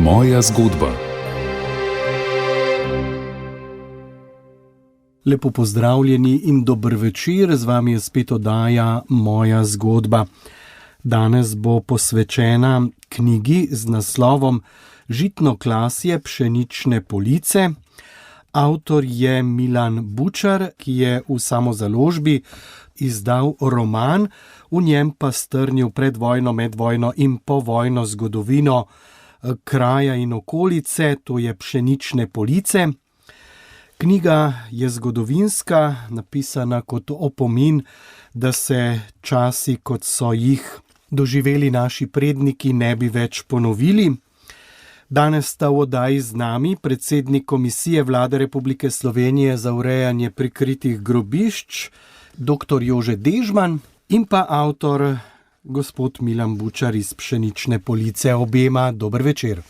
Moja zgodba. Lepo pozdravljeni in dober večer, z vami je spet oddaja Moja zgodba. Danes bo posvečena knjigi z naslovom Žitno klasje pšenične police. Avtor je Milan Bučar, ki je v samozaložbi izdal roman, v njem pa strnil predvojno, medvojno in povojno zgodovino kraja in okolice, to je pšenične police. Knjiga je zgodovinska, napisana kot opomin, da se časi, kot so jih doživeli naši predniki, ne bi več ponovili. Danes sta v oddaji z nami predsednik Komisije Vlade Republike Slovenije za urejanje prikritih grobišč, dr. Jože Dežman, in pa avtor gospod Milan Bučar iz Pšenične police. Obema dober večer.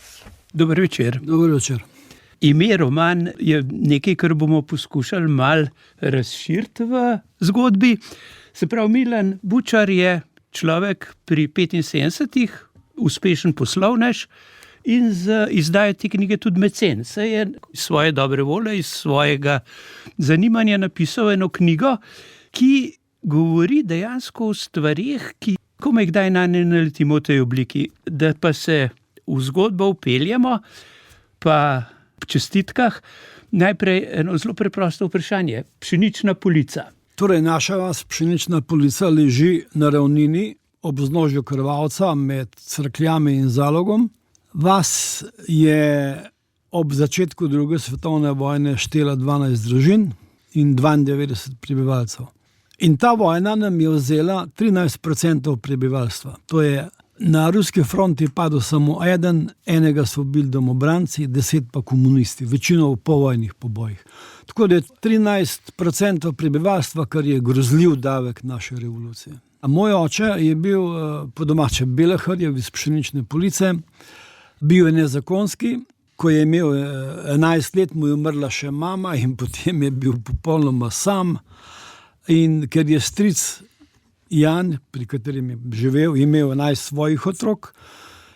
Dober večer. Dober večer. Ime roman je nekaj, kar bomo poskušali malo razširiti v zgodbi. Se pravi, Milan Bučar je človek pri 75-ih, uspešen poslovnež in z izdajo te knjige tudi mecen. Se je iz svoje dobre volje, iz svojega zanimanja napisal eno knjigo, ki govori dejansko o stvarih, ki komaj kdaj nanje naletimo v tej obliki. Da pa se v zgodbo vpeljemo, pa v čestitkah, najprej eno zelo preprosto vprašanje. Pšenična polica. Torej, naša vas pšenična polica leži na ravnini ob vznožju Krvavca med Cerkljami in Zalogom. Vas je ob začetku druge svetovne vojne štela 12 družin in 92 prebivalcev. In ta vojna nam je vzela 13% prebivalstva. To je na ruski fronti padel samo enega so bili domobranci, 10 pa komunisti, večino v povojnih pobojih. Tako da je 13% prebivalstva, kar je grozljiv davek naše revolucije. A moj oče je bil po domače Belehrjev iz Pšenične police, bil je nezakonski, ko je imel 11 let, mu je umrla še mama in potem je bil popolnoma sam. In ker je stric Jan, pri katerem je živel, imel 11 svojih otrok,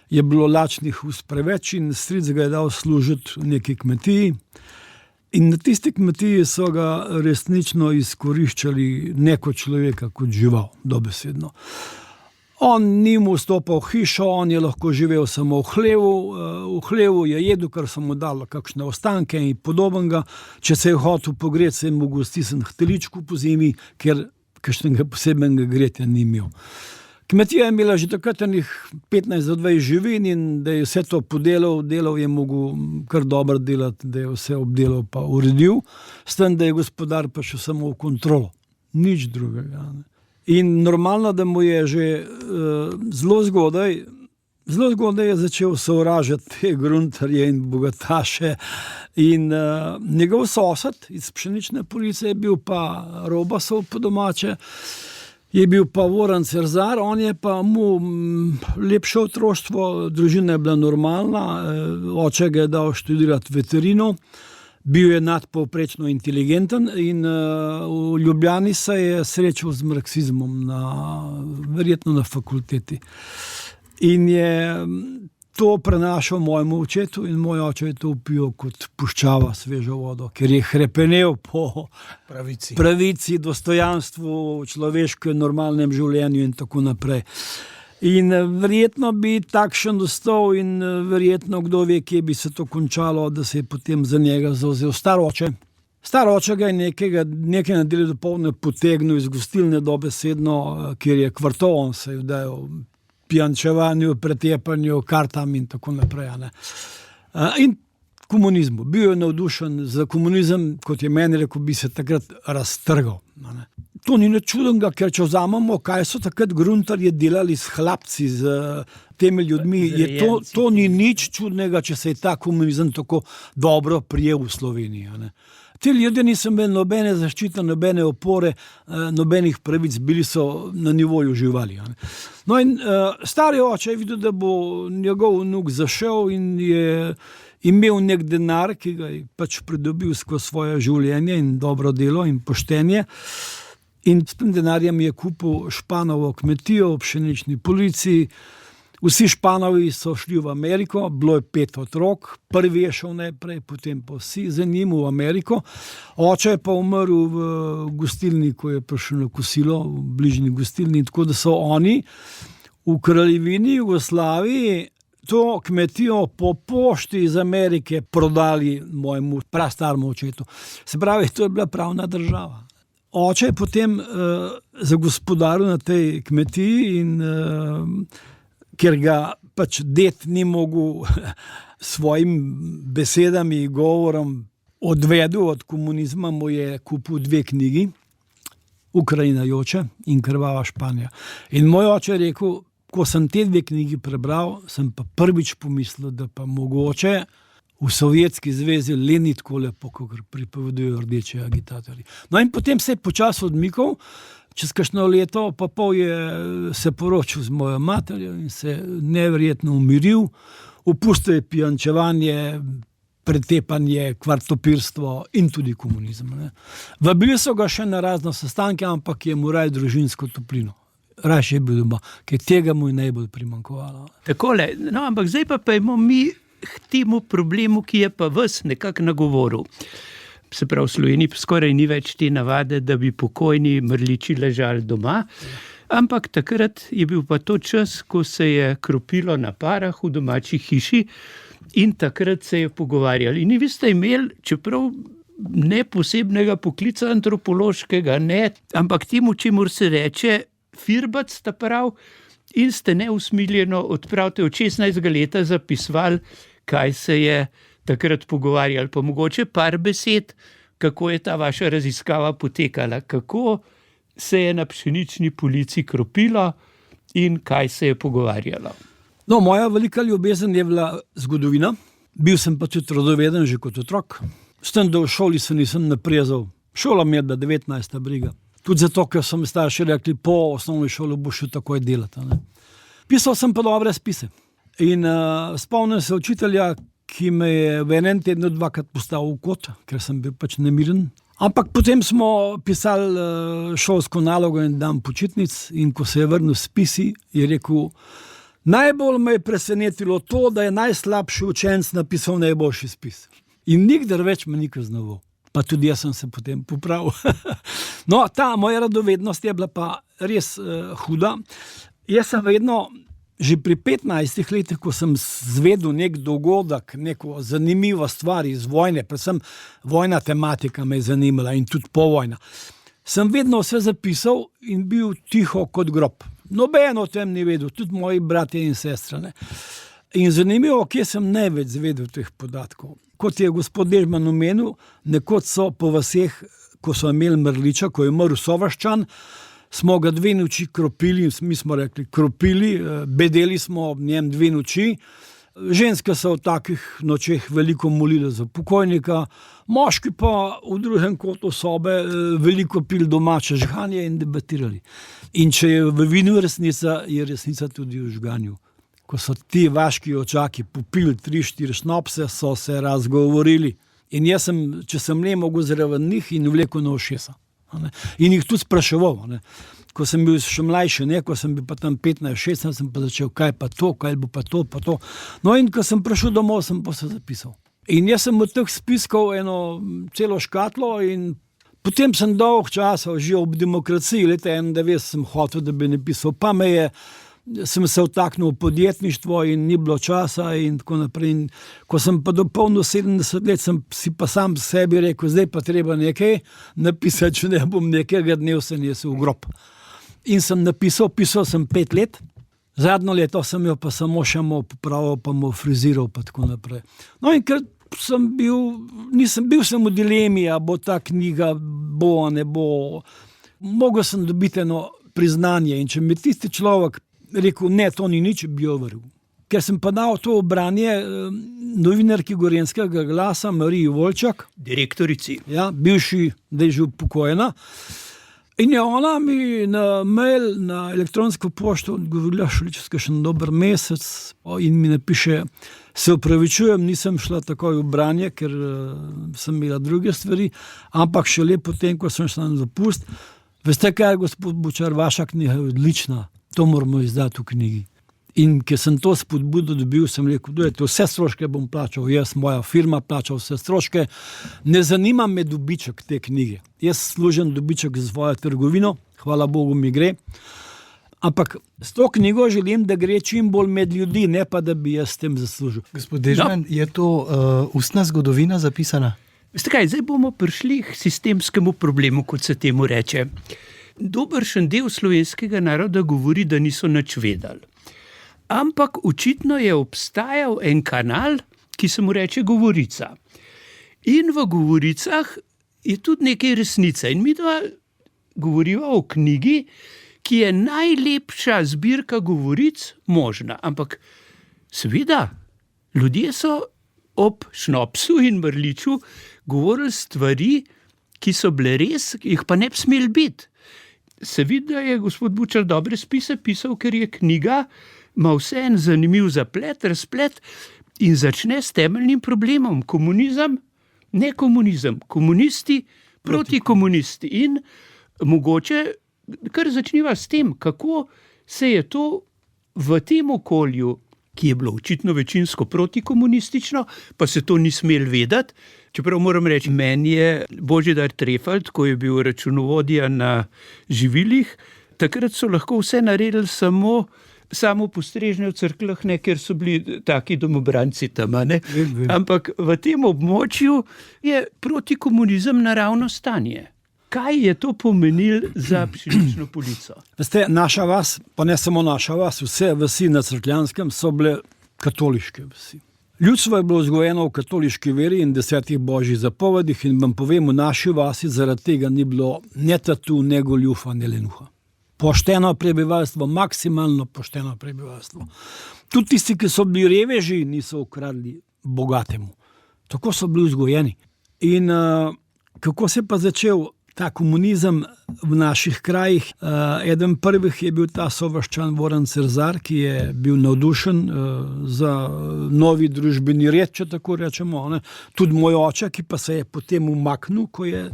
je bilo lačnih ust preveč in stric ga je dal služiti v neki kmetiji. In na tisti kmetiji so ga resnično izkoriščali ne kot človeka, kot žival, dobesedno. On ni mu vstopal v hišo, on je lahko živel samo v hlevu je jedel, kar so mu dalo kakšne ostanke in podobnega. Če se je hotel pogreti, se je mogel stisniti k teličku po zimi, ker kakšnega posebnega gretja ni imel. Kmetija je imela že takrat 15 do 20 živin in da je vse to delal je mogel kar dobro delati, da je vse obdelal pa uredil, s tem, da je gospodar pa še samo v kontrolo. Nič drugega. Ne. In normalno, da mu je že zelo zgodaj je začel sovražiti te gruntarje in bogataše. In njegov sosed iz Pšenične police je bil pa Robasov po domače, je bil pa Voran Cerzar, on je pa mu lepše otroštvo, družina je bila normalna, oče ga je dal študirati veterino, bil je nadpovprečno inteligenten in v Ljubljani se je srečal z marksizmom, verjetno na fakulteti. In je to prenašal mojemu očetu in moj oče je to pil kot puščava svežo vodo, ker je hrepenel po pravici, dostojanstvu, človeškem normalnem življenju in tako naprej. In verjetno bi takšen dostal in verjetno kdo ve, kje bi se to končalo, da se je potem za njega zavzel staroče. Staroče ga je nekaj nedelje dopoldne potegnil iz gostilne dobesedno, kjer je kvartoval, se je vdajal pijančevanju, pretepanju, kartam in tako naprej. In komunizmu. Bil je navdušen za komunizem, kot je meni rekel, bi se takrat raztrgal. To ni nič čudnega, ker če vzamemo, kaj so takrat gruntarji delali s hlapci, z temi ljudmi, to ni nič čudnega, če se je ta komunizem tako dobro prijel v Sloveniji. Ti ljudje niso imeli nobene zaščite, nobene opore, nobenih pravic, bili so na nivoju živali. No in stari oče je videl, da bo njegov vnuk zašel in je imel nek denar, ki ga je pač pridobil skozi svoje življenje in dobro delo in poštenje. In s tem denarjem je kupil Španovo kmetijo v Pšenični polici, Vsi Španovi so šli v Ameriko, bilo je 5 otrok, prvi je šel najprej, potem pa vsi za njim v Ameriko. Oče je pa umrl v gostilni, ko je prišel na kosilo, v bližnji gostilni, tako da so oni v kraljevini Jugoslaviji to kmetijo po pošti iz Amerike prodali mojemu prastaremu očetu. Se pravi, to je bila pravna država. Oče je potem zagospodaril na tej kmetiji in ker ga pač ded ni mogel svojim besedami, govorom odvedel od komunizma, mu je kupil 2 knjigi, Ukrajina joče in Krvava Španija. In moj oče je rekel, ko sem te 2 knjigi prebral, sem pa prvič pomislil, da pa mogoče v Sovjetski zvezi le ni tako lepo, kot pripovedujejo rdeči agitatorji. No in potem se je počasi odmikal, čez kakšno leto pa pol je se poročil z mojo materjo in se neverjetno umiril, opustil je pijančevanje, pretepanje, kvartopirstvo in tudi komunizem. Ne. Vabili so ga še na razne sestanke, ampak je mu raje družinsko toplino. Raje je bil doma, ker tega mu je najbolj primanjkovalo. Takole, no, ampak zdaj pa pojmo mi k temu problemu, ki je pa vas nekako nagovoril. Se pravi, v Sloveniji skoraj ni več te navade, da bi pokojni mrliči ležali doma, ampak takrat je bil pa to čas, ko se je kropilo na parah v domači hiši in takrat se je pogovarjali. In vi ste imeli, čeprav ne posebnega poklica antropološkega, ne, ampak temu, čemur se reče firbac, sta prav, in ste neusmiljeno odpravite od 16. leta zapisvali, kaj se je takrat pogovarjali. Pa mogoče par besed, kako je ta vaša raziskava potekala, kako se je na pšenični polici kropilo in kaj se je pogovarjalo. No, moja velika ljubezen je bila zgodovina. Bil sem pa tudi rodoveden že kot otrok. S tem, da v šoli se nisem naprezal. Šola mi je bila 19. briga. Tudi zato, ker so mi starši rekli, po osnovni šoli boš šel takoj delati. Ne. Pisal sem pa dobre spise. In spomnim se učitelja, ki me je v enem tednu 2-krat postavil v kot, ker sem bil pač nemiren. Ampak potem smo pisali šolsko nalogo in dan počitnic in ko se je vrnil spisi, je rekel, najbolj me je presenetilo to, da je najslabši učenec napisal najboljši spis. In nikdar več me ni kaznoval. Pa tudi jaz sem se potem popravil. No, ta moja radovednost je bila pa res huda. Jaz sem vedno, že pri 15 letih, ko sem zvedel nek dogodek, neko zanimivo stvar iz vojne, predvsem vojna tematika me je zanimala in tudi povojna, sem vedno vse zapisal in bil tiho kot grob. Noben o tem ni vedel, tudi moji bratje in sestre. Ne. In zanimivo, kje sem največ zvedel teh podatkov. Kot je gospod Dežman omenil, nekoč so po vaseh, ko so imeli mrliča, ko je umrl Sovaščan, smo ga 2 noči kropili, mi smo rekli kropili, bedeli smo ob njem 2 noči. Ženske so v takih nočeh veliko molile za pokojnika, moški pa v drugem kotu sobe veliko pili domače žganje in debatirali. In če je v vinu resnica, je resnica tudi v žganju. Ko so ti vaški očaki popili 3-4 šnopse, so se razgovorili. In jaz sem, če sem ne mogel zraven njih in vlekel na ušesa. In jih tudi spraševal. Ne. Ko sem bil še mlajši, ne, ko sem bil pa tam 15-16, sem pa začel, kaj pa to, kaj bo pa to, pa to. No in ko sem prišel domov, sem pa se zapisal. In jaz sem od teh spiskov eno celo škatlo in potem sem dolg časa že ob demokraciji, leta 91 sem hotel, da bi napisal, pa sem se vtaknil v podjetništvo in ni bilo časa in tako naprej. In ko sem pa dopolnil 70 let, sem si pa sam sebi rekel, zdaj pa treba nekaj napisati, če ne bom nekega dne se nesel v grob. In sem pisal sem 5 let, zadnjo leto sem jo pa samo še popravil, pa mu friziral, pa tako naprej. No in ker sem bil v dilemi, a bo ta knjiga, bo, a ne bo. Mogel sem dobiti eno priznanje in če mi tisti človek rekel, ne, to ni nič, bi jo vrgel. Ker sem pa dal to branje novinarki Gorenjskega glasa Mariji Volčak. Direktorici. Ja, bivši, da je že upokojena. In je ona mi na mail, na elektronsko pošto odgovorila šele čez kakšen dober mesec in mi napiše, se opravičujem, nisem šla takoj v branje, ker sem imela druge stvari, ampak šele potem, ko sem šla na dopust. Veste kaj, gospod Bučar, vaša knjiga je odlična. To moramo izdati v knjigi. In ker sem to spodbudo dobil, sem rekel, da vse stroške bom plačal, jaz, moja firma plačal vse stroške. Ne zanima me dobiček te knjige. Jaz služim dobiček za svojo trgovino, hvala Bogu mi gre. Ampak s to knjigo želim, da gre čim bolj med ljudi, ne pa da bi jaz s tem zaslužil. Gospod Dežman, je to ustna zgodovina zapisana? Veste kaj, zdaj bomo prišli k sistemskemu problemu, kot se temu reče. Dobršen del slovenskega naroda govori, da niso nič vedeli. Ampak očitno je obstajal en kanal, ki se mu reče govorica. In v govoricah je tudi nekaj resnice. In mi dva govoriva o knjigi, ki je najlepša zbirka govoric možna. Ampak seveda, ljudje so ob šnopsu in mrliču govorili stvari, ki so bile res, jih pa ne bi smeli biti. Se vidi, da je gospod Bučar dobre spise pisal, ker je knjiga, ima vse en zanimiv zaplet, razplet in začne s temeljnim problemom. Komunizem, ne komunizem, komunisti proti komunisti. In mogoče kar začniva s tem, kako se je to v tem okolju, ki je bilo očitno večinsko protikomunistično, pa se to ni smel vedeti. Čeprav moram reči, meni je Božidar Trefalt, ko je bil računovodja na živilih, takrat so lahko vse naredili samo postrežne v cerklah, ne, ker so bili taki domobranci tam. Ampak v tem območju je protikomunizem naravno stanje. Kaj je to pomenilo za pšenično polico? Veste, naša vas, pa ne samo naša vas, vse vasi na Cerkljanskem so bile katoliške vasi. Ljudstvo je bilo vzgojeno v katoliški veri in 10 božjih zapovedih in vam povem, v naši vasi zaradi tega ni bilo ne tatu, ne goljufa, ne lenuha. Pošteno prebivalstvo, maksimalno pošteno prebivalstvo. Tudi tisti, ki so bili reveži, niso ukradli bogatemu. Tako so bili vzgojeni. In kako se pa začel ta komunizem v naših krajih? Eden prvih je bil ta sovaščan Voran Cerzar, ki je bil navdušen za novi družbeni red, če tako rečemo. Ne? Tudi moj oče, ki pa se je potem umaknil, ko je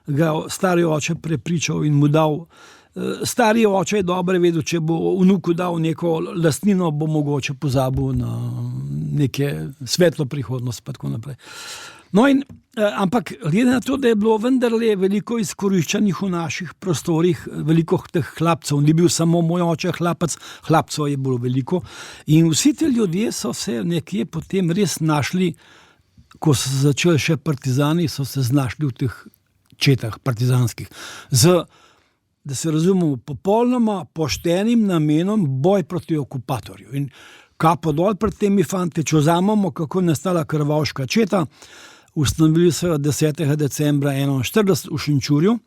ga stari oče prepričal in mu dal. Stari oče je dobro vedel, če bo vnuku dal neko lastnino, bo mogoče pozabil na neke svetlo prihodnost pa tako naprej. No in, ampak glede na to, da je bilo vendarle veliko izkoriščanih v naših prostorih, veliko teh hlapcev, ni bil samo moj oče hlapec, hlapcev je bilo veliko in vsi ti ljudje so se nekje potem res našli, ko so začeli še partizani, so se znašli v teh četah partizanskih. Da se razumemo, popolnoma poštenim namenom boj proti okupatorju. In kapo dol pred temi fanti, če vzamemo, kako je nastala krvavška četa, ustanovili so 10. decembra 1941 v Šenčurju.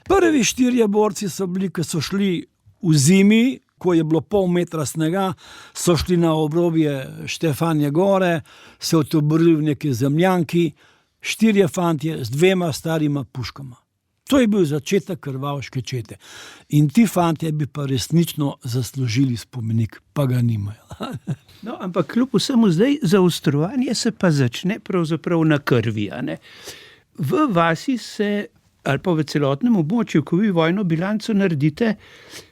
Prvi 4 borci so bili, ki so šli v zimi, ko je bilo pol metra snega, so šli na obrobje Štefanje gore, se otoborili v neki zemljanki, 4 fantje z 2 starima puškama. To je bil začetek krvavške čete. In ti fantje bi pa resnično zaslužili spomenik, pa ga nimajo. No, ampak kljub vsemu zdaj zaostrovanje se pa začne pravzaprav na krvi. V vasi se, ali pa v celotnem območju, ko vi vojno bilanco naredite,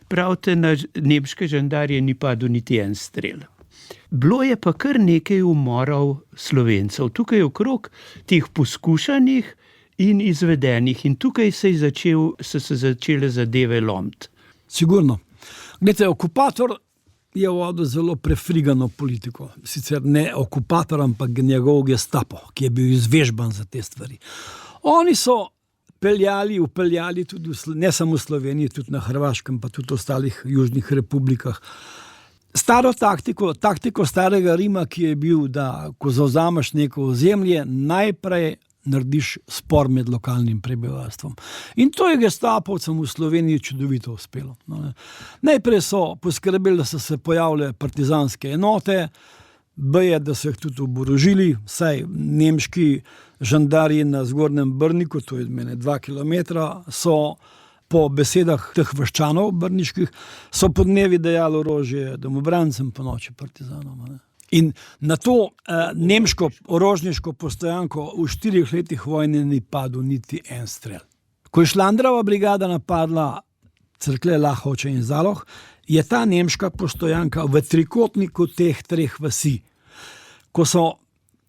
pravite, na nemške žandarje ni padel niti en strel. Bilo je pa kar nekaj umorov Slovencev. Tukaj okrog teh poskušanih in izvedenih. In tukaj so se začele zadeve lomiti. Sigurno. Glede, okupator je vodil zelo prefrigano politiko. Sicer ne okupator, ampak njegov gestapo, ki je bil izvežban za te stvari. Oni so upeljali tudi, ne samo v Sloveniji, tudi na Hrvaškem, pa tudi v ostalih južnih republikah. Staro taktiko starega Rima, ki je bil, da ko zavzameš neko ozemlje, najprej narediš spor med lokalnim prebivalstvom. In to je gestapovcem v Sloveniji čudovito uspelo. Najprej so poskrbeli, da so se pojavile partizanske enote, da so jih tudi oborožili, saj nemški žandarji na Zgornjem Brniku, to je od mene 2 kilometra, so po besedah teh vaščanov brniških, so po dnevi dajali orožje domobrancem, po noči partizanom. In na to nemško orožniško postojanko v 4 letih vojne ni padel niti en strel. Ko je Šlandrava brigada napadla Cerklje, Lahoče in Zaloh, je ta nemška postojanka v trikotniku teh treh vasi. Ko so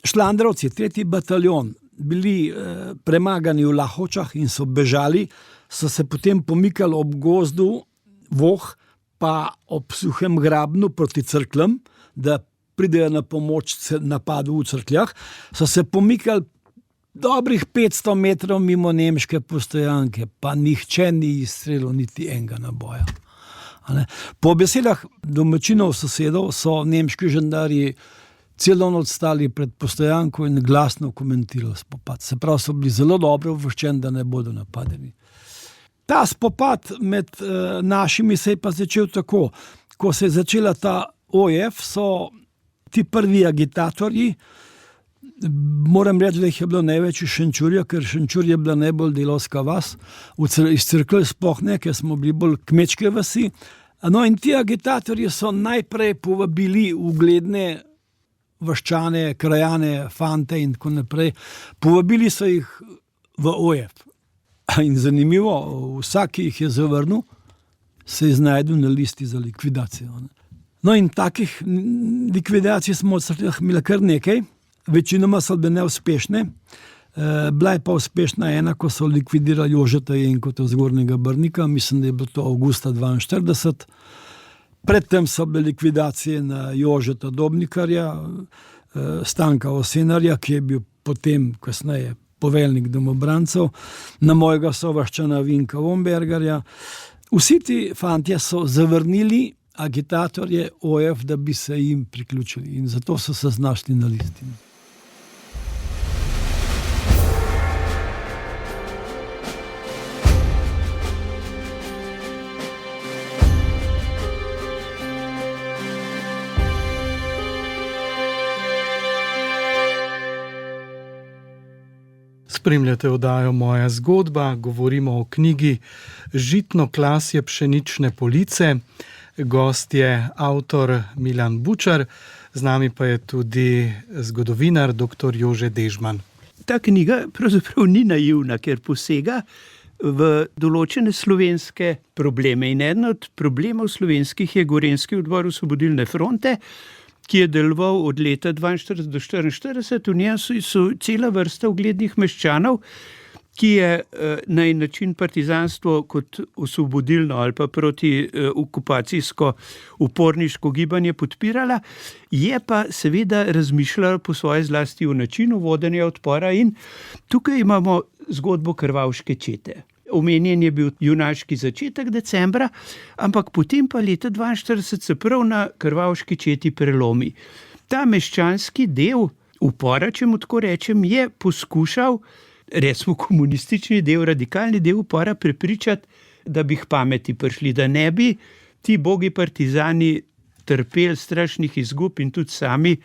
šlandrovci, 3. bataljon, bili premagani v Lahočah in so bežali, so se potem pomikali ob gozdu Voh, pa ob Suhem Grabnu proti Cerkljem, da pridejo na pomoč napadu v Cerkljah, so se pomikali dobrih 500 metrov mimo nemške postojanke, pa nihče ni izstrelil niti enega naboja. Po besedah domačinov sosedov so nemški žandarji celo noč stali pred postojanko in glasno komentirali spopad. Se pravi, so bili zelo dobro obveščeni, da ne bodo napadeni. Ta spopad med našimi se je pa začel tako. Ko se je začela ta OF, so ti prvi agitatorji, moram reči, da jih je bilo največ iz Šenčurja, ker Šenčur je bila najbolj delavska vas, iz Cerkelj sploh ne, ker smo bili bolj kmečke vasi. No in ti agitatorji so najprej povabili ugledne vaščane, krajane, fante in tako naprej. Povabili so jih v OF. In zanimivo, vsak, ki jih je zavrnil, se je znajdel na listi za likvidacijo. No in takih likvidacij smo od Cerkljah imeli kar nekaj, večinoma so bile neuspešne. Bila je pa uspešna ena, ko so likvidirali Jožeta Jenkota z Zgornjega Brnika, mislim, da je bilo to avgusta 1942. Predtem so bile likvidacije na Jožeta Dobnikarja, Stanka Osenarja, ki je bil potem kasneje poveljnik domobrancev, na mojega sovaščana Vinka Vombergarja. Vsi ti fantje so zavrnili agitatorje OF, da bi se jim priključili, in zato so se znašli na listi. Spremljate oddajo Moja zgodba, govorimo o knjigi Žitno klasje pšenične police. Gost je avtor Milan Bučar, z nami pa je tudi zgodovinar dr. Jože Dežman. Ta knjiga pravzaprav ni naivna, ker posega v določene slovenske probleme. In eden od problemov slovenskih je Gorenjski odbor Osvobodilne fronte, ki je deloval od leta 1942 do 1944. V njem so cela vrsta uglednih meščanov, ki je na en način partizanstvo kot osvobodilno ali pa proti okupacijsko uporniško gibanje podpirala, je pa seveda razmišljala po svoje zlasti o načinu vodenja odpora, in tukaj imamo zgodbo Krvavške čete. Omenjen je bil junaški začetek decembra, ampak potem pa leta 1942 se prav na Krvavški četi prelomi. Ta meščanski del upora, če mu tako rečem, je poskušal, recimo komunistični del, radikalni del upora, prepričati, da bi k pameti prišli, da ne bi ti bogi partizani trpeli strašnih izgub in tudi sami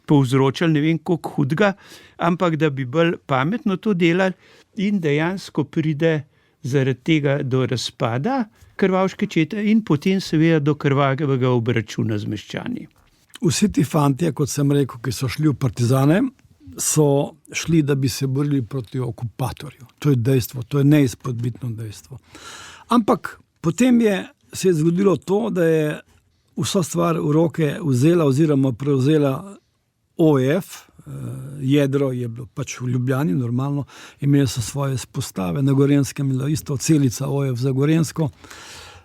povzročali ne vem koliko hudega, ampak da bi bolj pametno to delali, in dejansko pride zaradi tega do razpada Krvavške čete in potem seveda do krvavega obračuna z meščani. Vsi ti fantje, kot sem rekel, ki so šli v partizane, so šli, da bi se borili proti okupatorju. To je dejstvo, to je neizpodbitno dejstvo. Ampak potem se je zgodilo to, da je vso stvar v roke vzela oziroma prevzela OF, jedro je bilo pač v Ljubljani, normalno, imeli so svoje spostave, na Gorenjskem je bila isto celica OF za Gorenjsko.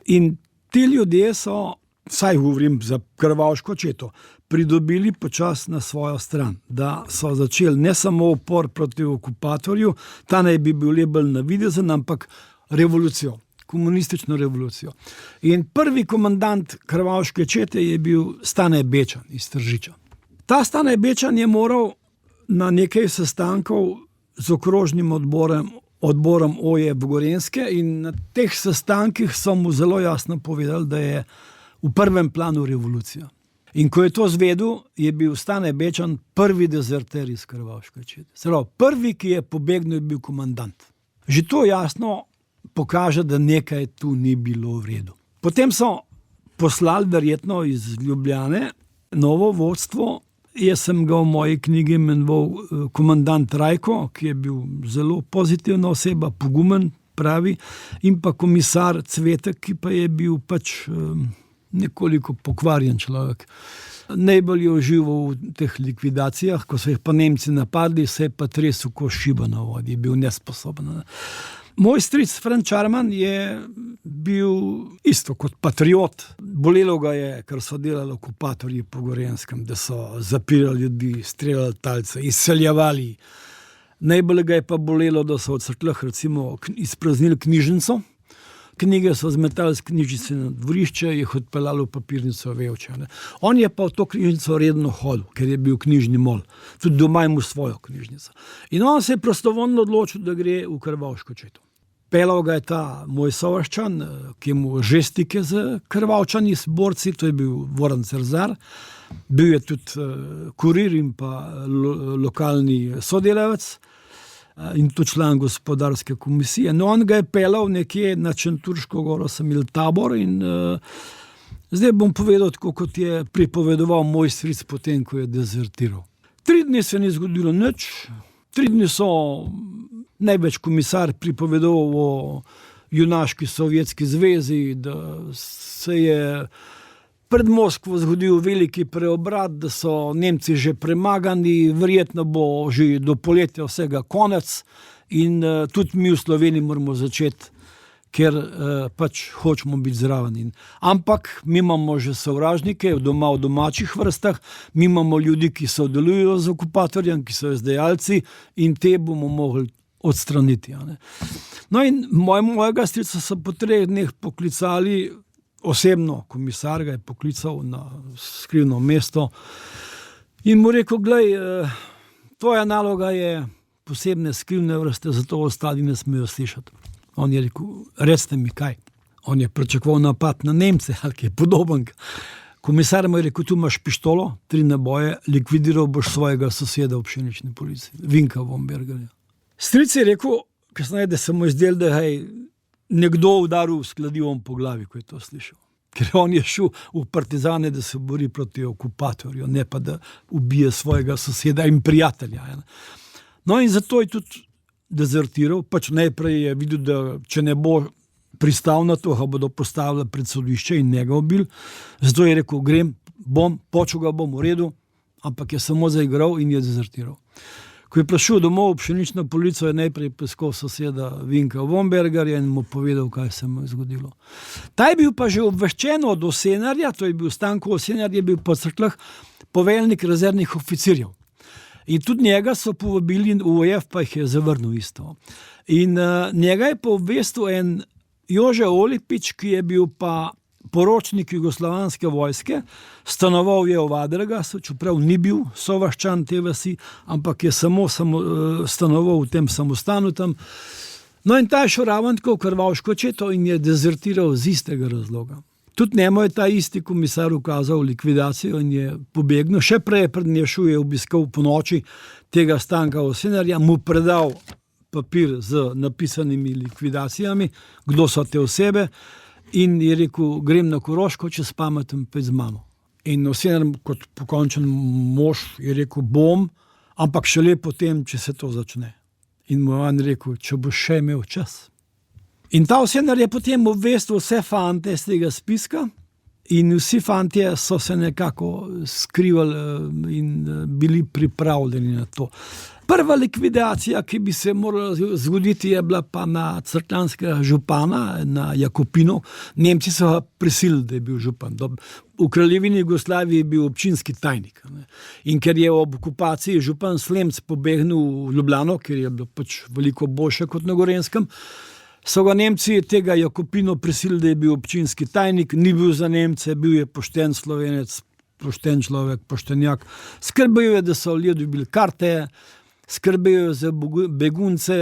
In ti ljudje so, saj govorim za Krvavško četo, pridobili počas na svojo stran, da so začeli ne samo upor proti okupatorju, ta naj bi bil le bolj navidezen, ampak revolucijo, komunistično revolucijo. In prvi komandant Krvavške čete je bil Stane Bečan iz Tržiča. Ta Stane Bečan je moral na nekaj sestankov z okrožnim odborom OF Gorenjske, in na teh sestankih so mu zelo jasno povedali, da je v prvem planu revolucija. In ko je to zvedel, je bil Stane Bečan prvi dezerter iz Krvavške čete. Prvi, ki je pobegnil, je bil komandant. Že to jasno pokaže, da nekaj tu ni bilo v redu. Potem so poslali verjetno iz Ljubljane novo vodstvo. Jaz sem ga v moji knjigi imenoval komandant Rajko, ki je bil zelo pozitivna oseba, pogumen, pravi, in pa komisar Cvetek, ki pa je bil pač nekoliko pokvarjen človek. Najbolj je užival v teh likvidacijah, ko so jih pa Nemci napadli, se je pa tresel kot šiba na vodi, je bil nesposoben. Moj stric Franc Čarman je bil isto kot patriot. Bolelo ga je, ker so delali okupatorji po Gorenjskem, da so zapirali ljudi, streljali talce, izseljevali. Najbolj ga je pa bolelo, da so v Cerkljah recimo izpraznili knjižnico. Knjige so zmetali z knjižnice na dvorišče, jih odpeljali v papirnico Vevče. On je pa v to knjižnico redno hodil, ker je bil knjižni mol. Tudi doma ima svojo knjižnico. In on se je prostovoljno odločil, da gre v Krvavško četo. Pelal ga je ta moj sovaščan, ki mu že stike z Krvavčani, s borci, to je bil Voran Cerzar. Bil je tudi kurir in pa lokalni sodelavec in to član gospodarske komisije. No, on ga je pelal nekje na Čenturško goro, sem imel tabor in zdaj bom povedal tako, kot je pripovedoval moj stric potem, ko je dezertiral. 3 dni se ni zgodilo nič, 3 dni so največ komisar pripovedoval o junaški Sovjetski zvezi, da se je pred Moskvo zgodil veliki preobrat, da so Nemci že premagani, verjetno bo že do poletja vsega konec in tudi mi v Sloveniji moramo začeti, ker pač hočemo biti zraven. Ampak mi imamo že sovražnike doma v domačih vrstah, mi imamo ljudi, ki sodelujo z okupatorjem, ki so izdajalci in te bomo mogli odstraniti. No in mojega strica so po 3 dneh poklicali osebno, komisar ga je poklical na skrivno mesto in mu rekel, glej, tvoja naloga je posebne skrivne vrste, zato ostali ne smejo slišati. On je rekel, recite mi kaj. On je pričakoval napad na Nemce, ali kaj podoben. Komisar mu je rekel, tu imaš pištolo, 3 naboje, likvidiral boš svojega soseda v pšenični policiji, Vinka Vombergarja. Stric je rekel, kasneje, da se mu je zdelo, da je nekdo udaril s kladivom po glavi, ko je to slišal. Ker on je šel v partizane, da se bori proti okupatorju, ne pa da ubije svojega soseda in prijatelja. No in zato je tudi dezertiral, pač najprej je videl, da če ne bo pristal na to, ga bodo postavili pred sodišče in njega ubili. Zato je rekel, grem, počel ga bom v redu, ampak je samo zaigral in je dezertiral. Ko je prišel domov v pšenično polico, je najprej poiskal soseda Vinka Vombergarja in mu povedal, kaj se mu je zgodilo. Ta je bil pa že obveščen od Osenarja, to je bil Stanko Osenar, je bil po Cerkljah poveljnik rezervnih oficirjev. In tudi njega so povabili v OF, pa jih je zavrnil isto. In njega je pa obvestil en Jože Olipič, ki je bil pa poročnik jugoslovanske vojske, stanoval je v Vadragasu, čeprav ni bil sovaščan te vasi, ampak je samo stanoval v tem samostanu tam. No in ta je šel ravno tako v Krvavško četo in je dezertiral z istega razloga. Tudi njemu je ta isti komisar ukazal likvidacijo in je pobegnil. Še prej pred nješel je obiskal po noči tega Stanka Osenarja, mu predal papir z napisanimi likvidacijami, kdo so te osebe, in je rekel, grem na Koroško, če spametem pet z mamo. In Osenar kot pokončen mož je rekel, bom, ampak šele potem, če se to začne. In mu je rekel, če boš še imel čas. In ta Osenar je potem obvestil vse fante z tega spiska in vsi fantje so se nekako skrivali in bili pripravljeni na to. Prva likvidacija, ki bi se morala zgoditi, je bila pa na cerkljanskega župana, na Jakopinu. Nemci so ga prisilili, da je bil župan. V Kraljevini Jugoslaviji je bil občinski tajnik. In ker je ob okupaciji župan Slemc pobegnil v Ljubljano, ker je bilo pač veliko boljše kot na Gorenjskem, so ga Nemci tega Jakopino prisilili, da je bil občinski tajnik, ni bil za Nemce, bil je pošten Slovenec, pošten človek, poštenjak. Skrbel je, da so ljudje dobili karte, skrbel za begunce,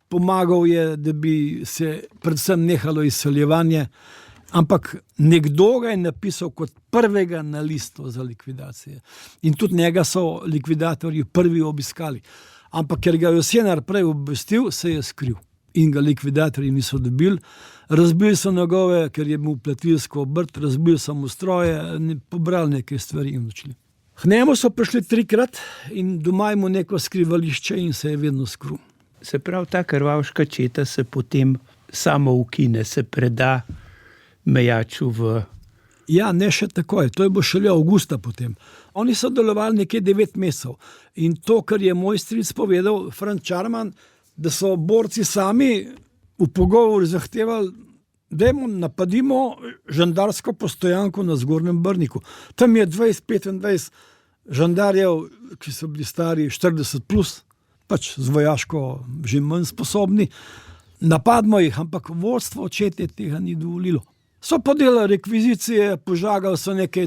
pomagal je, da bi se predvsem nehalo izseljevanje, ampak nekdo ga je napisal kot prvega na listu za likvidacije. In tudi njega so likvidatorji prvi obiskali. Ampak ker ga je Osenar prej obvestil, se je skril. In ga likvidatorji niso dobili. Razbili so njegove, ker je imel pletilsko obrt, razbili so mu stroje, pobrali nekaj stvari in odšli. K njemu so prišli 3-krat in doma mu neko skrivališče in se je vedno skril. Se pravi, ta krvavška četa se potem samo ukine, se preda Mejaču v... Ja, ne še takoj, to je bo šele avgusta potem. Oni so delovali nekje 9 mesecev in to, kar je moj stric povedal, Franc Čarman, da so borci sami v pogovoru zahtevali, dajmo napadimo žandarsko postojanko na Zgornjem Brniku. Tam je 20-25 žandarjev, ki so bili stari 40 plus, pač z vojaško že manj sposobni. Napadmo jih, ampak vodstvo čete tega ni dovolilo. So podelali rekvizicije, požagali so nekaj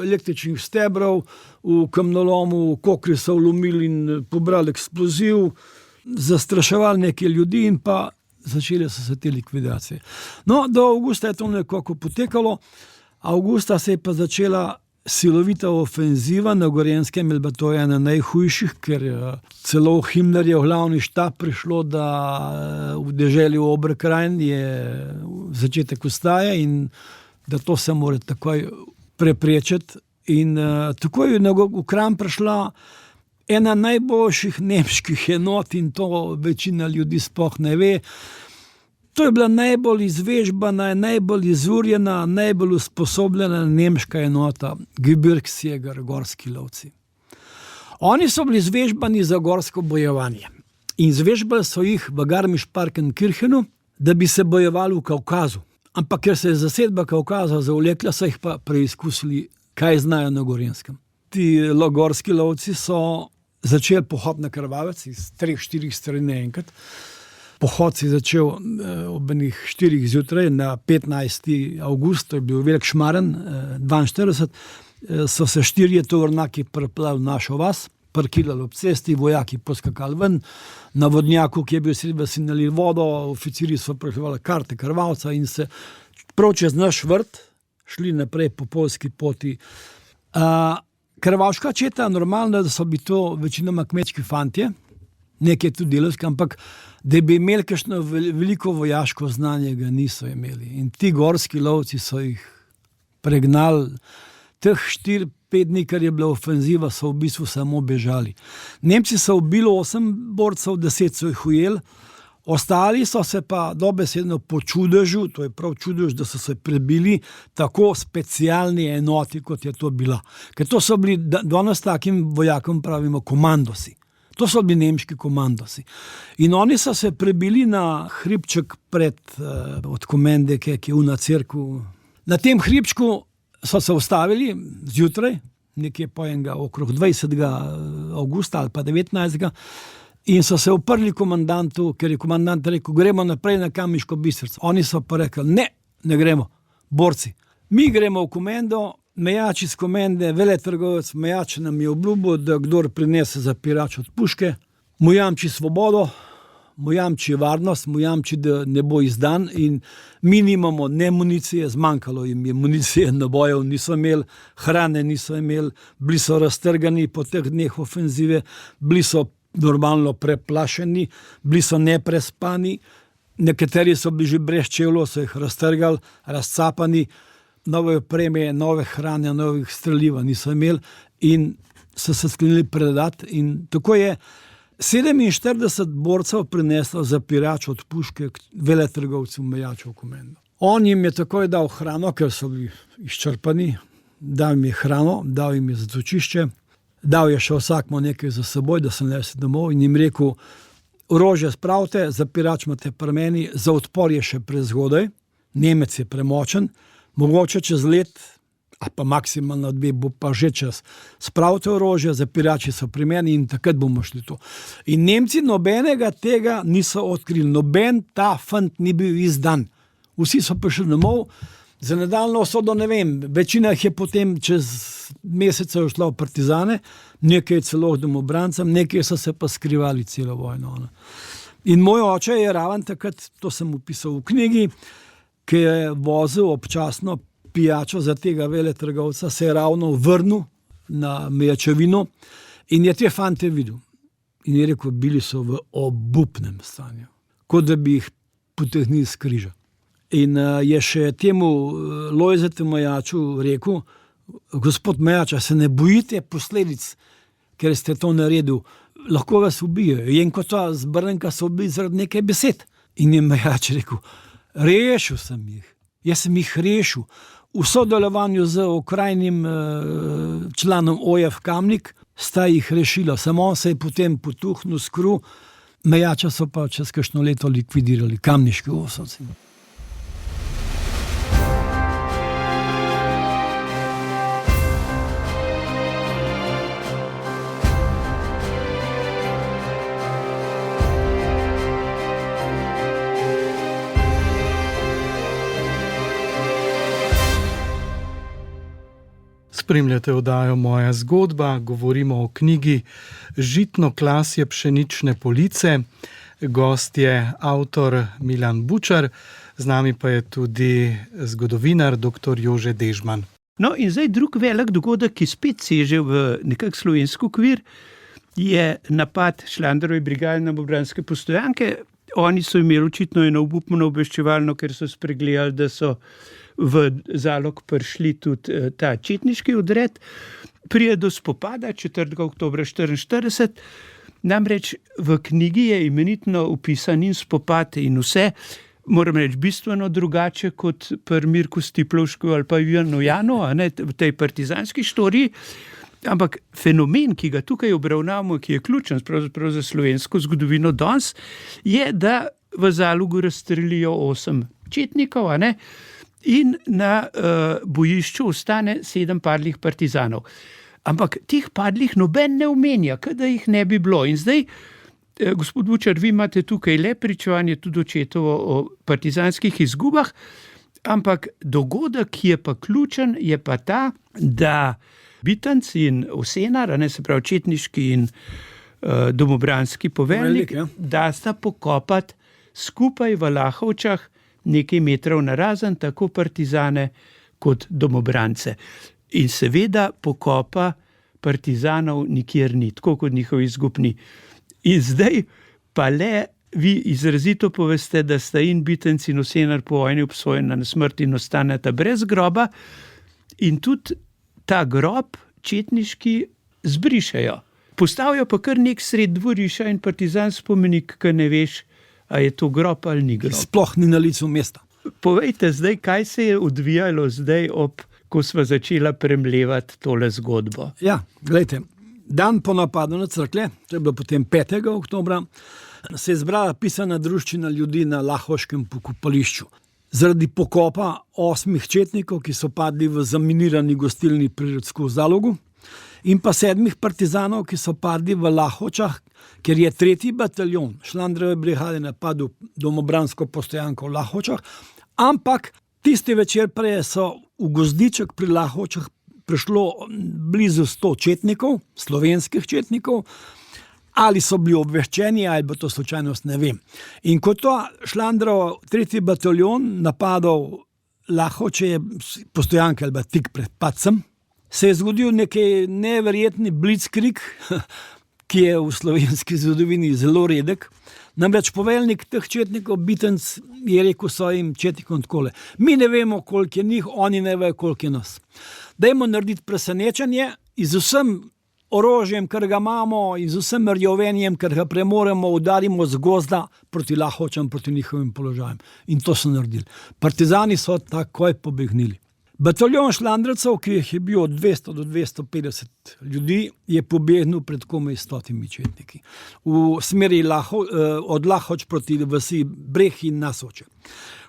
električnih stebrov v kamnolomu, kokri so vlomili in pobrali eksploziv, zastraševali nekaj ljudi in pa začele so se te likvidacije. No, do avgusta je to nekako potekalo, avgusta se je pa začela silovita ofenziva na Gorenjskem, je bila to ena najhujših, ker celo Himmler je v glavni štab prišlo, da v deželi Oberkrajn je začetek ustaje in da to se mora takoj preprečiti. In tako je v Kranj prišla ena najboljših nemških enot in to večina ljudi sploh ne ve. To je bila najbolj izvežbana, najbolj izurjena, najbolj usposobljena nemška enota, Gebirgsjäger, gorski lovci. Oni so bili izvežbani za gorsko bojevanje in izvežbali so jih v Garmisch-Partenkirchenu, da bi se bojevali v Kaukazu. Ampak ker se je zasedba Kaukaza zavlekla, so jih pa preizkusili, kaj znajo na Gorenjskem. Ti gorski lovci so začeli pohod na Krvavec iz 3-4 strani naenkrat. Pohod se je začel ob 4 zjutraj na 15. avgust, to je bil velik šmaren, 42, so se 4 tovornjaki pripeljali v našo vas, parkirali ob cesti, vojaki poskakali ven, na vodnjaku, ki je bil sredi vasi, nalili vodo, oficiri so prehljevali karte Krvavca in se prav čez naš vrt šli naprej po poljski poti. Krvavška četa, normalno, da so bili to večinoma kmečki fantje, nekaj tudi delavski, ampak da bi imeli kakšno veliko vojaško znanje, ga niso imeli. In ti gorski lovci so jih pregnali. Teh 4-5 dni, kar je bila ofenziva, so v bistvu samo bežali. Nemci so ubili 8 borcev, 10 so jih ujeli, ostali so se pa dobesedno po čudežu, to je prav čudež, da so se prebili tako specialni enoti, kot je to bila. Ker to so bili, danes takim vojakom pravimo komandosi. To so bili nemški komandosi. In oni so se prebili na hribček od Komende, ki je na cerku. Na tem hribčku so se ustavili zjutraj, nekje po enega okrog 20. avgusta ali pa 19. In so se uprli komandantu, ker je komandant rekel, gremo naprej na Kamniško Bistrico. Oni so pa rekli, ne gremo, borci. Mi gremo v Komendo, Mejač iz Komende, veletrgovec Mejač nam je obljubil, da kdor prinese zapirač od puške, mu jamči svobodo, mu jamči varnost, mu jamči, da ne bo izdan in mi nimamo ne municije, zmanjkalo jim je municije, nabojev niso imeli, hrane niso imeli, bili so raztrgani po teh dneh ofenzive, bili so normalno preplašeni, bili so neprespani, nekateri so bili že brez čevljev, so jih raztrgali, razcapani, nove opreme, nove hrane, novih streljiva niso imeli in so se sklenili predati. In tako je 47 borcev prineslo zapirač od puške k veletrgovcu Mejaču v Komendo. On jim je takoj dal hrano, ker so bili izčrpani, dal jim je hrano, dal jim je zatočišče, dal je še vsakmo nekaj za seboj, da se nesli domov in jim rekel, orožje spravite, zapirač imate pri meni, za odpor je še prezgodaj, Nemec je premočen, mogoče čez let, a pa maksimalno 2, bo pa že čas. Spravite orožje, zapirači so pri meni in takrat bomo šli to. In Nemci nobenega tega niso odkrili, noben ta fant ni bil izdan. Vsi so prišli domov, za nadaljno usodo ne vem, večina jih je potem čez mesece šla v partizane, nekaj celo domobrancem, nekaj so se pa skrivali celo vojno. In moj oče je raven takrat, to sem opisal v knjigi, ki je vozil občasno pijačo za tega veletrgovca, se je ravno vrnil na Mejačevino in je te fante videl. In je rekel, bili so v obupnem stanju, kot da bi jih potegnili s križa. In je še temu Lojzetu Mejaču rekel, gospod Mejač, se ne bojite posledic, ker ste to naredil. lahko vas ubijajo. Jenkota z Brnka so ubili zaradi nekaj besed. In je Mejač rekel, rešil sem jih. Jaz sem jih rešil. V sodelovanju z okrajnim članom OJF Kamnik sta jih rešila. Samo on se je potem potuhnil s kru, Mejača so pa čez kakšno leto likvidirali, kamniški osovci. Spremljate oddajo Moja zgodba, govorimo o knjigi Žitno klasje pšenične police. Gost je avtor Milan Bučar, z nami pa je tudi zgodovinar dr. Jože Dežman. No in zdaj drug velik dogodek, ki spet seže v nekak slovenski okvir, je napad Šlandarove brigade na Domobranske Postojanke. Oni so imeli očitno eno obupno obveščevalno, ker so spregledali, da so v Zalog prišli tudi ta četniški odred. Pride do spopada 4. oktobra 1944, namreč v knjigi je imenitno opisan in spopad in vse, moram reči, bistveno drugače kot pri Mirku Stiplovšku ali pa Ivanu Janu, v tej partizanski štoriji. Ampak fenomen, ki ga tukaj obravnavamo, ki je ključen pravzaprav za slovensko zgodovino danes, je, da v Zalogu razstrelijo 8 četnikov, in na bojišču ostane 7 padlih partizanov. Ampak teh padlih noben ne omenja, da jih ne bi bilo. In zdaj, gospod Bučar, vi imate tukaj le pričevanje tudi očetovo o partizanskih izgubah, ampak dogodek, ki je pa ključen, je pa ta, da Bitenc in Osenar, se pravi četniški in domobranski poveljnik, da sta pokopati skupaj v Lahovčah nekaj metrov narazen, tako partizane kot domobrance. In seveda pokopa partizanov nikjer ni, tako kot njihovi izgubni. In zdaj pa le vi izrazito poveste, da sta in Bitenc in Osenar po vojni obsojena na smrt in ostaneta brez groba, in tudi ta grob četniški zbrišejo. Postavijo pa kar nek sred dvorišča in partizan spomenik, ki ne veš, a je to grob ali ni grob. Sploh ni na licu mesta. Povejte zdaj, kaj se je odvijalo zdaj, ko sva začela premlevati tole zgodbo. Ja, gledajte, dan po napadu na Cerklje, to je bilo potem 5. oktobra, se je zbrala pisana druščina ljudi na lahoškem pokopališču. Zaradi pokopa 8 četnikov, ki so padli v zaminirani gostilni pri Rocku v Zalogu, in pa 7 partizanov, ki so padli v Lahočah, ker je 3. bataljon Šlandarove brigade napadel Domobransko Postojanko v Lahočah, ampak tisti večer prej so v Gozdiček pri Lahočah prišlo blizu 100 četnikov, slovenskih četnikov, ali so bili obveščeni, ali bo to slučajnost, ne vem. In ko to Šlandarov 3. bataljon napadal Lahoče Postojanke ali tik pred padcem, se je zgodil nekaj neverjetni blitzkrieg, ki je v slovenski zgodovini zelo redek. Namreč poveljnik teh četnikov, Bitenc, je rekel svojim četnikom takole: mi ne vemo, koliko je njih, oni ne vejo, koliko je nas. Dajmo narediti presenečenje z vsem orožjem, kar ga imamo, in z vsem rjovenjem, kar ga premoremo, udarimo z gozda proti Lahočam, proti njihovim položajem. In to so naredili. Partizani so takoj pobegnili. Bataljon šlandrcev, ki jih je bil od 200 do 250 ljudi, je pobegnil pred komaj 100 četniki. V smeri od Lahoč proti vasi Breh in Nasoče.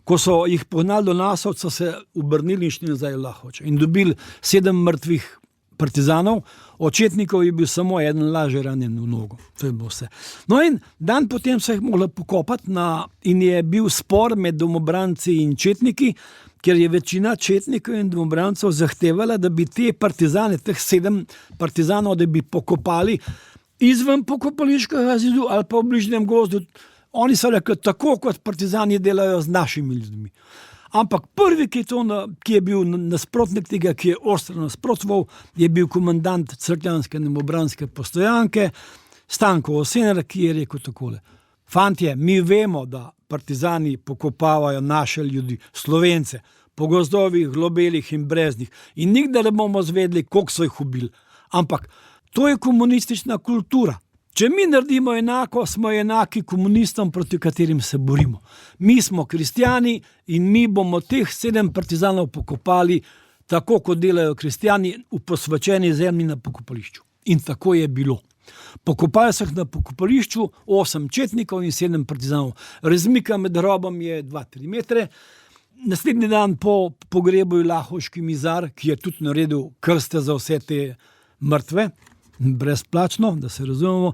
Ko so jih pognali do Nasoč, so se obrnili in šli nazaj v Lahoč in dobili 7 mrtvih partizanov, od četnikov je bil samo eden lažje ranjen v nogo. To je bilo vse. No in dan potem so jih mogli pokopati in je bil spor med domobranci in četniki, ker je večina četnikov in domobrancev zahtevala, da bi te partizane, teh 7 partizanov, da bi pokopali izven pokopališkega zidu ali pa v bližnjem gozdu. Oni so rekli, tako kot partizani delajo z našimi ljudmi. Ampak prvi, ki je bil nasprotnik tega, ki je ostro nasprotoval, je bil komandant Cerkljanske domobranske Postojanke, Stanko Osenar, ki je rekel takole: fantje, mi vemo, da partizani pokopavajo naše ljudi, Slovence, po gozdovih, globelih in breznih, in nikdar ne bomo zvedeli, koliko so jih ubili. Ampak to je komunistična kultura. Če mi naredimo enako, smo enaki komunistom, proti katerim se borimo. Mi smo kristjani in mi bomo teh 7 partizanov pokopali tako, kot delajo kristjani v posvečeni zemlji na pokopališču. In tako je bilo. Pokopali so jih na pokopališču 8 četnikov in 7 partizanov. Razmika med robom je 2-3 metre. Naslednji dan po pogrebu je lahovški mizar, ki je tudi naredil krste za vse te mrtve, brezplačno, da se razumemo.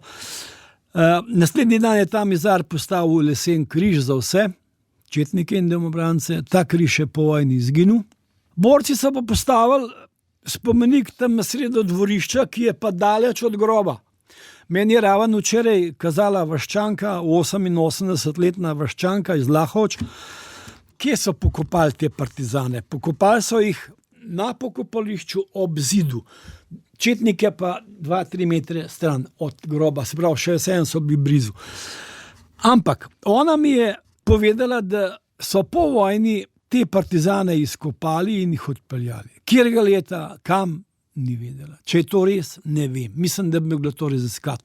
Naslednji dan je ta mizar postavil lesen križ za vse četnike in domobrance. Ta križ je po vojni izginil. Borci so pa postavili spomenik tam na sredo dvorišča, ki je pa daleč od groba. Meni je ravno včeraj kazala vaščanka, 88-letna vaščanka iz Lahovč, kje so pokopali te partizane. Pokopali so jih na pokopališču ob zidu. Četnike pa 2-3 metre stran od groba, se pravi, še vseeno so bili blizu. Ampak ona mi je povedala, da so po vojni te partizane izkopali in jih odpeljali. Kjerega leta, kam, ni vedela. Če je to res, ne vem. Mislim, da bi bilo to raziskati.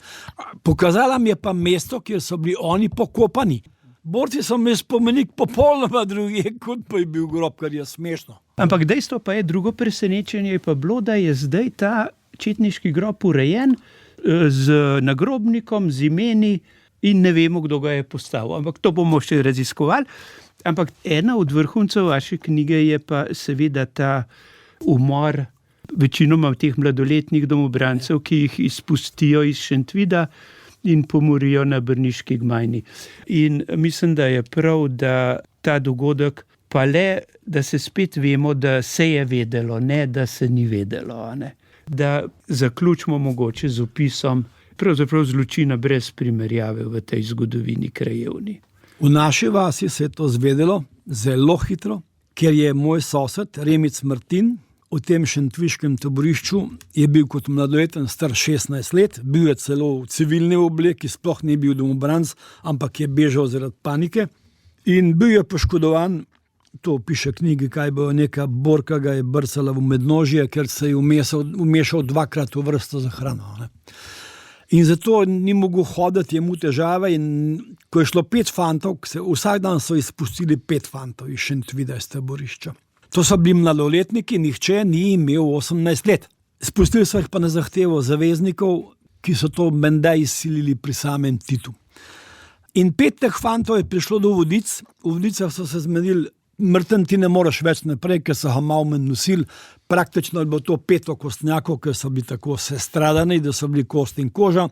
Pokazala mi je pa mesto, kjer so bili oni pokopani. Borci so mi spomenik popolnoma druge, kot pa je bil grob, kar je smešno. Ampak dejstvo pa je, drugo presenečenje je pa bilo, da je zdaj ta četniški grob urejen z nagrobnikom, z imeni in ne vemo, kdo ga je postavil. Ampak to bomo še raziskovali. Ampak ena od vrhuncev vaše knjige je pa seveda ta umor večinoma teh mladoletnih domobrancev, ki jih izpustijo iz Šentvida in pomorijo na Brniški gmajni. In mislim, da je prav, da ta dogodek pa le, da se spet vemo, da se je vedelo, ne da se ni vedelo. Ne? Da zaključimo mogoče z opisom pravzaprav zločina brez primerjave v tej zgodovini krajevni. V naši vasi se je to zvedelo zelo hitro, ker je moj sosed Remic Martin v tem šentviškem taborišču je bil kot mladoleten star 16 let, bil je celo v civilni obleki, sploh ni bil domobranc, ampak je bežal zaradi panike in bil je poškodovan, to piše knjigi, kaj bo neka borka ga je brcala v mednožje, ker se je umešal 2-krat v vrsto za hrano. Ne? In zato ni mogel hoditi, je mu težave in ko je šlo 5 fantov, vsak dan so izpustili 5 fantov iz Šentvida, iz taborišča. To so bili mladoletniki, nihče ni imel 18 let. Spustili so jih pa na zahtevo zaveznikov, ki so to menda izsilili pri samem Titu. In 5 teh fantov je prišlo do Vodic, v Vodicah so se zmenili, mrten ti ne moreš več naprej, ker so ga malo manj nosili. Praktično je bilo to 5 kostnjakov, ker so bili tako sestradani, da so bili kost in koža.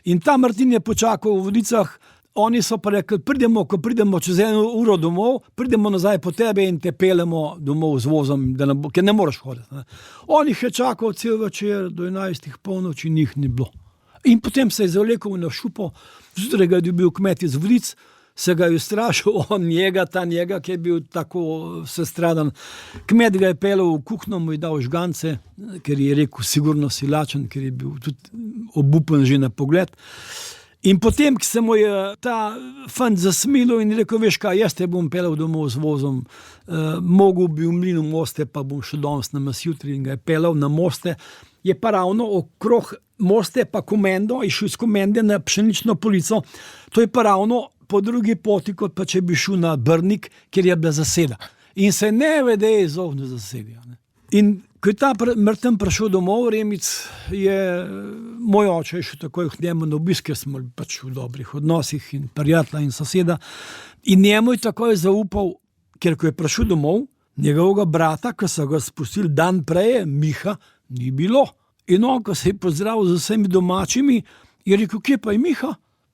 In ta Martin je počakal v Vodicah, oni so pa rekli, ko pridemo čez 1 uro domov, pridemo nazaj po tebe in te peljemo domov z vozom, ker ne moreš hoditi. Ne. On jih je čakal cel večer, do 11 polnoči njih ni bilo. In potem se je zavlekel na šupo, zjutraj ga je dobil kmet iz Vodic, se ga je ustrašil, ta njega, ki je bil tako sestradan. Kmet ga je peljal v kuhno, mu je dal žgance, ker je rekel, sigurno si lačen, ker je bil tudi obupen že na pogled. In potem, ki se mu je ta fant zasmilil in rekel, veš kaj, jaz te bom peljal domov z vozom, mogel bi v mlinu moste, pa bom še danes na mas jutri in ga je peljal na moste, je pa ravno okrog moste pa komendo, išel iz komende na pšenično polico, to je pa ravno po drugi poti, kot pa če bi šel na Brnik, kjer je bila zaseda. In se ne vede izognil zasedi. In ko je ta mrten prišel domov, Remic, je moj oče šel takoj k njemu na obisk, ker smo pač v dobrih odnosih in prijatelja in soseda. In njemu je takoj zaupal, ker ko je prišel domov, njegovega brata, ki so ga spustili dan prej, Miha, ni bilo. In on, ko se je pozdravil z vsemi domačimi, je rekel, kje pa je Miha?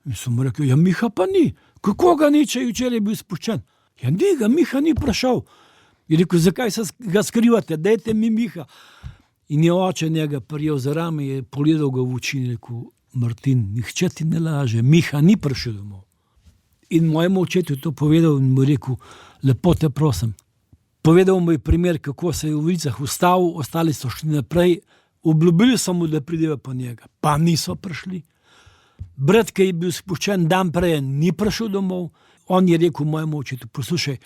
In so mu rekli, ja, Miha pa ni. Kako ga ni, če je včeraj bil spuščen? Ja, njega, Miha ni prišel. Je rekel, zakaj se ga skrivate, dajte mi Miha. In je oče njega prijel za rame, je pogledal ga v oči in rekel, Martin, nihče ti ne laže, Miha ni prišel domov. In mojemu očetu je to povedal in mu rekel, lepo te prosim. Povedal mu je primer, kako se je v Vodicah ustavil, ostali so šli naprej, obljubili so mu, da pridejo po njega, pa niso prišli. Brat, ki je bil spuščen dan prej, ni prišel domov, On je rekel mojemu očetu: poslušaj,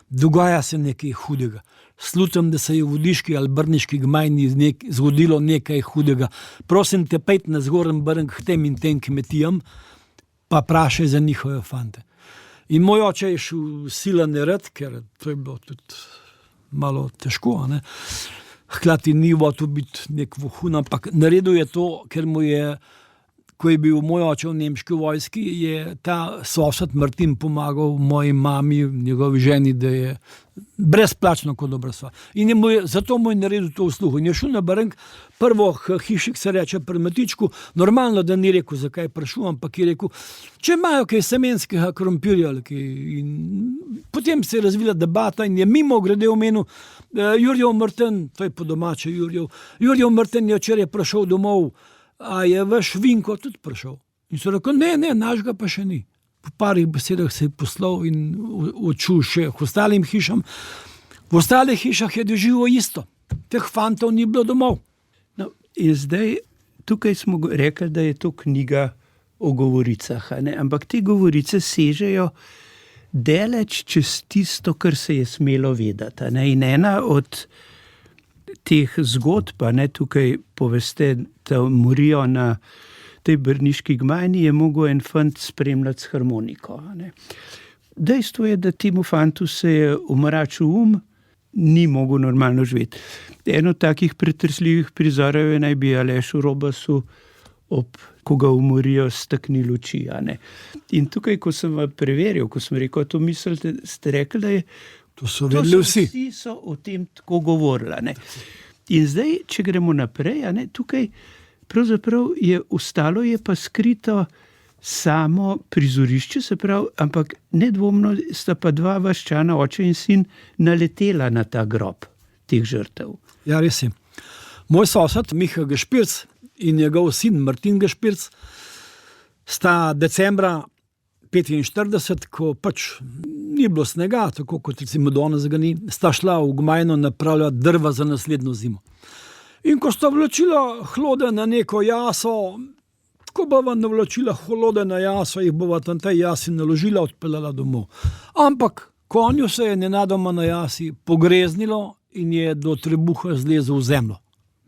dogaja se nekaj hudega. Slutim, da se je v Vodiški ali Brniški gmajni zgodilo nekaj hudega. Prosim te, pejt na zgoren Brnik k tem in tem kmetijam, pa prašaj za njihove fante. In moj oče je šel sila nerad, ker to je bilo tudi malo težko. Ne? Hkrati ni hotel biti nek vohun, ampak naredil je to, ker mu je, ko je bil moj oče v nemški vojski, je ta sosed Martin pomagal moji mami, njegovi ženi, da je brezplačno kot dobra stvar. In zato mu je naredil to uslugo. In je šel na Brnik, prvo hišik se reče pri Matičku, normalno, da ni rekel, zakaj je prišel, ampak je rekel, če imajo kaj semenskega krompirja. In potem se je razvila debata in je mimo grede omenil Jurjev Martin, to je po domače Jurjev Martin je včeraj prišel domov, a je vaš Vinko tudi prišel? In so rekel, ne, našega pa še ni. Po parih besedah se je poslal in odšel še k ostalim hišam. V ostalih hišah je doživel isto. Teh fantov ni bilo domov. No, in zdaj, tukaj smo rekli, da je to knjiga o govoricah, ampak te govorice sežejo daleč čez tisto, kar se je smelo vedeti. In ena od teh zgodb, tukaj poveste, da morijo na tej Brniški gmajni, je mogel en fant spremljati s harmoniko. Dejstvo je, da temu fantu se je omračil ni mogel normalno živeti. Eno od takih pretresljivih prizorov je naj bi Alešu Robasu, ko ga umorijo, staknili luči. In tukaj, ko sem preveril, ko sem rekel, to mislite, ste rekli, da je to so vedeli vsi. Vsi so o tem tako govorili. In zdaj, če gremo naprej, tukaj pravzaprav je ostalo, je pa skrito samo prizorišče, se pravi, ampak nedvomno sta pa dva vaščana, oče in sin, naletela na ta grob teh žrtev. Ja, res je. Moj sosed Miha Gašpirc in njegov sin Martin Gašpirc sta decembra 1945, ko pač ni bilo snega, tako kot recimo danes ga ni, sta šla v gmajno napravljati drva za naslednjo zimo. In ko sta vlačila hlode na neko jaso, ko bova navlačila hlode na jaso, jih bova tam tej jasi naložila, odpeljala domov. Ampak konju se je nenadoma na jasi pogreznilo in je do trebuha zlezel v zemljo.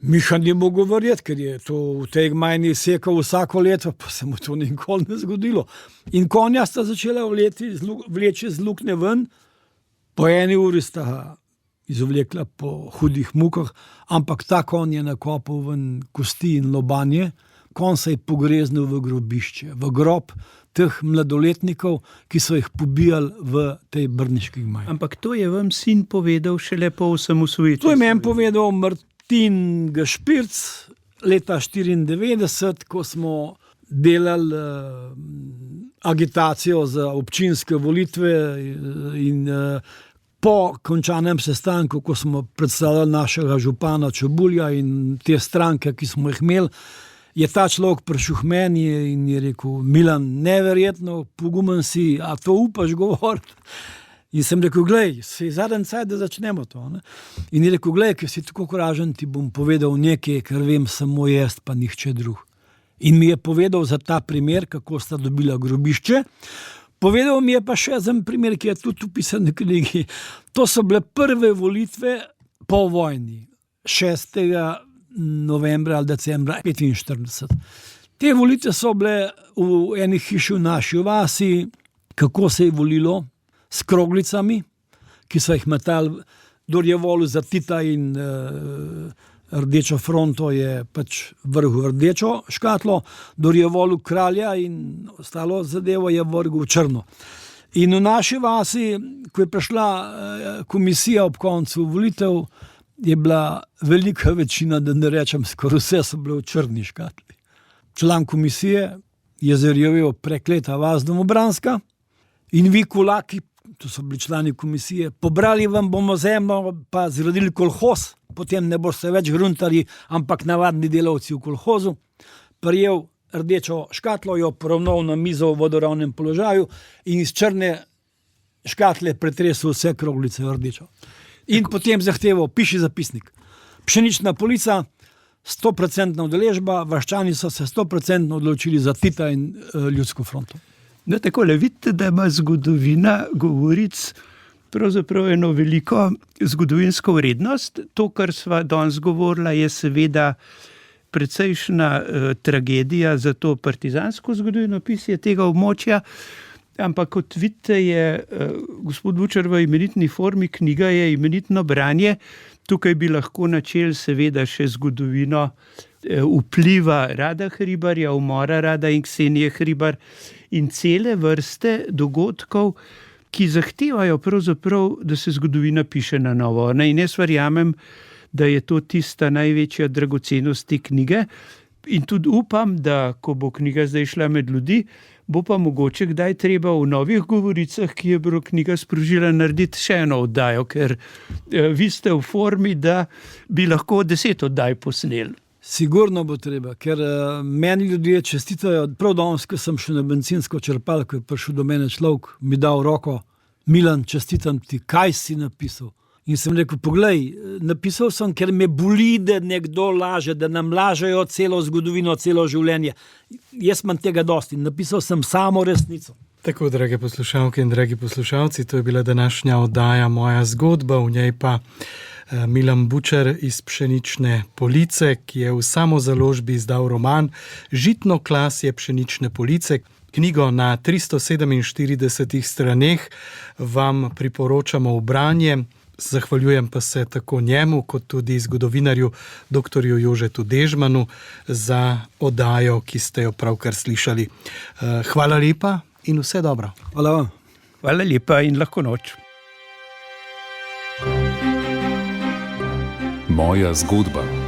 Miha ni mogel verjeti, ker je to v tej gmajni sekal vsako leto, pa se mu to nikoli ne zgodilo. In konja sta začela vleči z luknje ven, po 1 uri sta ga izvlekla po hudih mukah, ampak ta konj je nakopal ven kosti in lobanje, konj se je pogreznil v grobišče, v grob teh mladoletnikov, ki so jih pobijali v tej Brniški gmajni. Ampak to je vam sin povedal šele po osamosvojitvi. To je meni povedal Martin Gašpirc leta 1994, ko smo delali agitacijo za občinske volitve in po končanem sestanku, ko smo predstavljali našega župana Čebulja in te stranke, ki smo jih imeli, je ta človek prišel k meni in je rekel, Milan, neverjetno, pogumen si, a to upaš govoriti? In sem rekel, glej, se je zadnji cajt, da začnemo to. Ne? In je rekel, glej, ker si tako koražen, ti bom povedal nekaj, kar vem samo jaz, pa nihče drug. In mi je povedal za ta primer, kako sta dobila grobišče. Povedal mi je pa še za primer, ki je tudi upisan v knjigi. To so bile prve volitve po vojni, 6. novembra ali decembra 1945. Te volitve so bile v eni hiši v naši vasi, kako se je volilo, s kroglicami, ki so jih metali, kdor je volil za Tita in Rdečo fronto, je pač vrgel v rdečo škatlo, kdor je volil kralja in ostalo zadevo je vrgel v črno. In v naši vasi, ko je prišla komisija ob koncu volitev, je bila velika večina, da ne rečem, skoraj vse so bile v črni škatli. Član komisije je zarjavel prekleta vas Domobranska in vi kulaki, to so bili člani komisije, pobrali vam bomo zemljo, pa zgradili kolhoz, potem ne boste več gruntarji, ampak navadni delavci v kolhozu, prijel rdečo škatlo, jo poravnal na mizo v vodoravnem položaju in iz črne škatle pretresel vse kroglice v rdečo. In potem zahteval, piši zapisnik. Pšenična polica, 100% udeležba, vaščani so se 100% odločili za Tita in Ljudsko fronto. No, takole vidite, da ima zgodovina govoric pravzaprav eno veliko zgodovinsko vrednost. To, kar sva danes govorila, je seveda precejšnja tragedija za to partizansko zgodovinopisje tega območja, ampak kot vidite, je gospod Bučar v imenitni formi, knjiga je imenitno branje. Tukaj bi lahko načeli seveda še zgodovino vpliva Rada Hribarja, umora Rada in Ksenije Hribar in cele vrste dogodkov, ki zahtevajo pravzaprav, da se zgodovina piše na novo. In jaz verjamem, da je to tista največja dragocenost te knjige. In tudi upam, da ko bo knjiga zdaj šla med ljudi, bo pa mogoče kdaj treba v novih govoricah, ki je bilo knjiga sprožila, narediti še eno oddajo, ker vi ste v formi, da bi lahko 10 oddaj posneli. Sigurno bo treba, ker meni ljudje čestitajo. Prav danes, ko sem šel na bencinsko črpalko, je prišel do mene človek, mi dal roko, Milan, čestitam ti, kaj si napisal. In sem rekel, poglej, napisal sem, ker me boli, da nekdo laže, da nam lažejo celo zgodovino, celo življenje. Jaz imam tega dosti, napisal sem samo resnico. Tako, drage poslušalke in dragi poslušalci, to je bila današnja oddaja Moja zgodba, v njej pa Milan Bučar iz Pšenične police, ki je v samozaložbi izdal roman Žitno klasje pšenične police. Knjigo na 347 straneh vam priporočamo v branje. Zahvaljujem pa se tako njemu, kot tudi zgodovinarju dr. Jožetu Dežmanu za oddajo, ki ste jo pravkar slišali. Hvala lepa in vse dobro. Hvala vam. Hvala lepa in lahko noč. Moja zgodba.